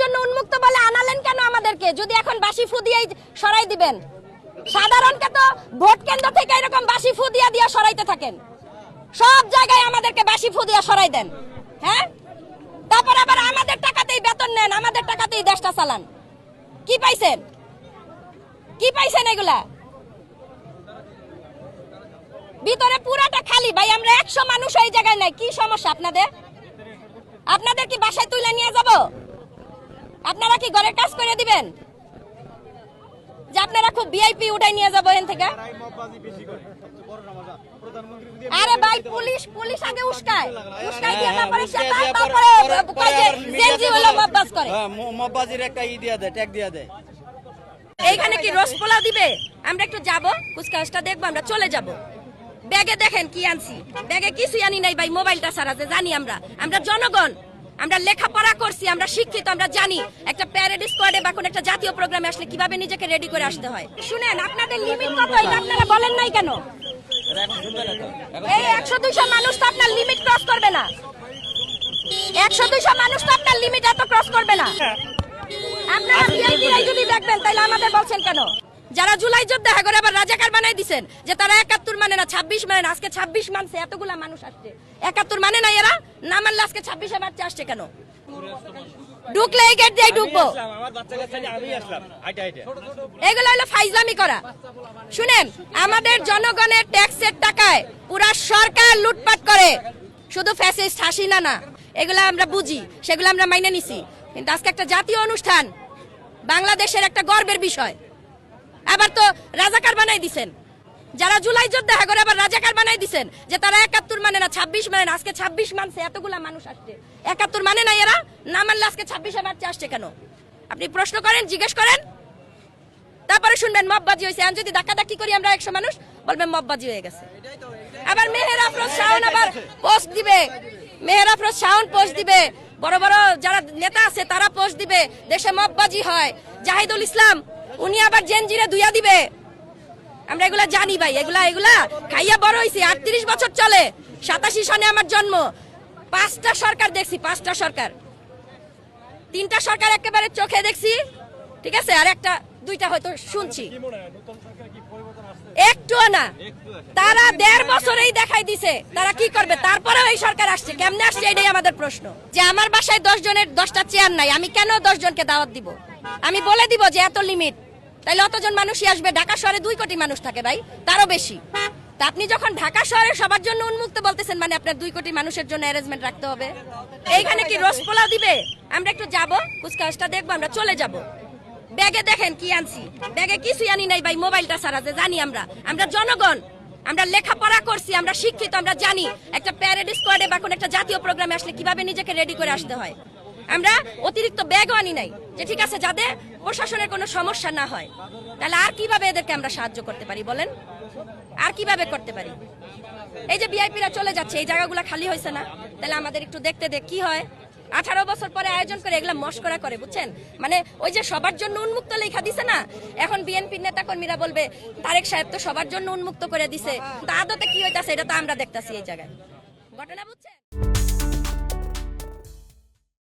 জন্য উন্মুক্ত বলে আনালেন কেন আমাদেরকে? যদি এখন বাসি ফু দিয়েই সরাই দিবেন, সাধারণকে তো ভোট কেন্দ্র থেকে এরকম বাসি ফু দিয়া সরাইতে থাকেন। সব জায়গায় আমাদেরকে বাসি ফু দিয়া সরাই দেন। হ্যাঁ, তারপর আবার আমাদের টাকাতেই বেতন নেন, আমাদের টাকাতেই দেশটা চালান। কি পাইছেন? কি পাইছেন এগুলা? ভিতরে পুরাটা খালি ভাই। আমরা 100 মানুষ এই জায়গায় নাই। কি সমস্যা আপনাদের? আপনাদের কি বাসায় তুলে নিয়ে যাব? আপনারা কি ঘরের কাজ করে দিবেন? যে আপনারা খুব ভিআইপি উঠাই নিয়ে যাবো এখান থেকে? আরে ভাই, পুলিশ আগে উস্কায় দিয়ে তারপরে কয় যে জেনজি হলো মববাজ করে। মববাজির একটা দিয়া দেয়, ট্যাগ দিয়া দেয়। এইখানে কি রসপোলা দিবে? আমরা একটু যাব, কুচকাওয়াজটা দেখবো, আমরা চলে যাব। ব্যাগে দেখেন কি আনছি। ব্যাগে কিছুই আনি নাই ভাই, মোবাইলটা ছাড়া। যে জানি আমরা জনগণ, আমরা লেখাপড়া করছি, আমরা শিক্ষিত, আমরা জানি একটা প্যারেড স্কোয়াডে বা কোন একটা জাতীয় প্রোগ্রামে আসলে কিভাবে নিজেকে রেডি করে আসতে হয়। শুনেন, আপনাদের লিমিট কত এটা আপনারা বলেন নাই কেন? এই 100-200 মানুষ তো আপনার লিমিট ক্রস করবে না। 100-200 মানুষ তো আপনার লিমিট এত ক্রস করবে না। আপনারা ভিআইপিরাই যদি দেখবেন তাহলে আমাদের বলছেন কেন? যারা জুলাই যোদ্ধা করে আবার রাজাকার বানাই দিবেন, যে তারা 71 মানে না, 26 মানে না। আজকে 26 মানছে, এতগুলা মানুষ আসছে। 71 মানে না এরা, না মানলে আজকে 26-এ বাড়তে আসছে কেন? ঢুকলে এই গেট দিয়ে ঢুকবো। এগুলো হলো ফাইজলামি করা। শুনেন, আমাদের জনগণের ট্যাক্সের টাকায় পুরা সরকার লুটপাট করে। শুধু ফ্যাসিস্ট হাসিনা না, এগুলা আমরা বুঝি, সেগুলো আমরা মাইনে নিছি। কিন্তু আজকে একটা জাতীয় অনুষ্ঠান, বাংলাদেশের একটা গর্বের বিষয়, আবার তো রাজাকার বানাই দিছেন। যারা জুলাই যোদ্ধা করে আবার রাজাকার বানাই দিছেন, যে তারা 71 মানে না, 26 মানে না। আজকে 26 মানছে, এতগুলা মানুষ আসছে। 71 মানে না এরা, না মানলে আজকে 26-এ বাড়তে আসছে কেন? আপনি প্রশ্ন করেন, জিজ্ঞেস করেন, তারপরে শুনবেন মববাজি হয়েছে। আমি যদি ধাক্কাধাক্কি করি আমরা 100 মানুষ, বলবেন মববাজি হয়ে গেছে। আবার মেহের আফরোজ শাওন আবার পোস্ট দিবে, মেহের আফরোজ শাওন পোস্ট দিবে, বড় বড় যারা নেতা আছে তারা পোস্ট দিবে, দেশে মববাজি হয়। জাহিদুল ইসলাম উনি আবার জেনজিরে দুইয়া দিবে। আমরা এগুলা জানি ভাই, এগুলা খাইয়া বড় হইছি। 38 বছর চলে। 87 সনে আমার জন্ম। 5টা সরকার দেখছি, 5টা সরকার। 3টা সরকার একেবারে চোখে দেখছি, ঠিক আছে, আর 2টা হয়তো শুনছি। একটুও না। তারা 1.5 বছরেই দেখাই দিছে তারা কি করবে। তারপরেও এই সরকার আসছে, কেমনে আসছে এটাই আমাদের প্রশ্ন। যে আমার বাসায় 10 জনের 10টা চেয়ার নাই, আমি কেন 10 জনকে দাওয়াত দিব? আমি বলে দিব যে এত লিমিট, তাইলে অতজন মানুষই আসবে। ঢাকা শহরে 2 কোটি মানুষ থাকে ভাই, তারও বেশি। তা আপনি যখন ঢাকা শহরে সবার জন্য উন্মুক্ত বলতেছেন, মানে আপনার 2 কোটি মানুষের জন্য অ্যারেঞ্জমেন্ট রাখতে হবে। এইখানে কি রসপোলা দিবে? আমরা একটু যাব, কুচকাওয়াজটা দেখবো, আমরা চলে যাব। ব্যাগে দেখেন কি আনছি। ব্যাগে কিছুই আনি নাই ভাই, মোবাইলটা ছাড়া। যে জানি আমরা জনগণ, আমরা লেখাপড়া করছি, আমরা শিক্ষিত, আমরা জানি একটা প্যারেড স্কোয়াডে বা কোন একটা জাতীয় প্রোগ্রামে আসলে কিভাবে নিজেকে রেডি করে আসতে হয়। আমরা অতিরিক্ত ব্যাগও আনি নাই, যে ঠিক আছে যাদের প্রশাসনের কোনো সমস্যা না হয়। তাহলে আর কিভাবে এদেরকে আমরা সাহায্য করতে পারি বলেন? আর কিভাবে করতে পারি? এই যে ভিআইপিরা চলে যাচ্ছে, এই জায়গাগুলো খালি হয়েছে না, তাহলে আমাদের একটু দেখতে কি হয়। 18 বছর পরে আয়োজন করে এগুলা মস্করা করে, বুঝছেন? মানে ওই যে সবার জন্য উন্মুক্ত লেখা দিছে না, এখন বিএনপির নেতা কর্মীরা বলবে তারেক সাহেব তো সবার জন্য উন্মুক্ত করে দিছে। তা আদতে কি হইতাছে এটা তো আমরা দেখতাছি এই জায়গায়। ঘটনা বুঝছেন?